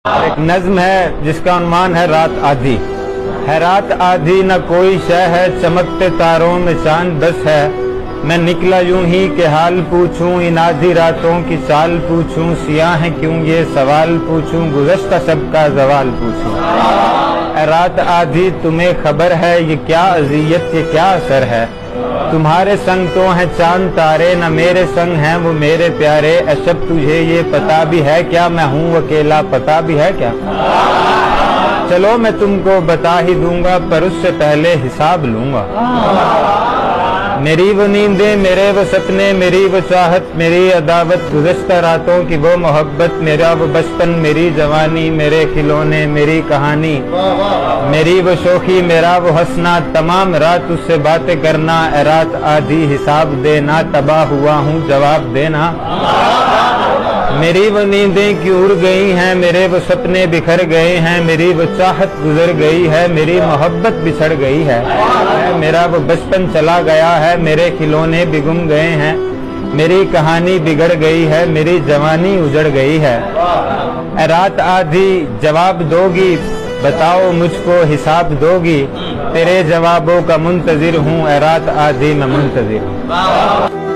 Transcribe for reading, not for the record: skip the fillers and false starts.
ایک نظم ہے جس کا عنوان ہے رات آدھی۔ ہے رات آدھی نہ کوئی شے ہے، چمکتے تاروں میں چاند بس ہے۔ میں نکلا یوں ہی کہ حال پوچھوں، ان آدھی راتوں کی چال پوچھوں۔ سیاہ ہیں کیوں یہ سوال پوچھوں، گزشتہ سب کا زوال پوچھوں۔ اے رات آدھی تمہیں خبر ہے، یہ کیا اذیت یہ کیا اثر ہے؟ تمہارے سنگ تو ہیں چاند تارے، نہ میرے سنگ ہیں وہ میرے پیارے۔ اے شب تجھے یہ پتا بھی ہے کیا، میں ہوں اکیلا پتا بھی ہے کیا؟ چلو میں تم کو بتا ہی دوں گا، پر اس سے پہلے حساب لوں گا۔ میری وہ نیندیں میرے وہ سپنے، میری وہ چاہت میری عداوت، گزشتہ راتوں کی وہ محبت، میرا وہ بچپن میری جوانی، میرے کھلونے میری کہانی، میری وہ شوخی میرا وہ ہنسنا، تمام رات اس سے باتیں کرنا۔ اے رات آدھی حساب دینا، تباہ ہوا ہوں جواب دینا۔ میری وہ نیندیں کیوں اڑ گئی ہیں، میرے وہ سپنے بکھر گئے ہیں، میری وہ چاہت گزر گئی ہے، میری محبت بچھڑ گئی ہے۔ میرا وہ بچپن چلا گیا ہے، میرے کھلونے بھی گم گئے ہیں، میری کہانی بگڑ گئی ہے، میری جوانی اجڑ گئی ہے۔ اے رات آدھی جواب دو گی، بتاؤ مجھ کو حساب دو گی، تیرے جوابوں کا منتظر ہوں، اے رات آدھی میں منتظر ہوں۔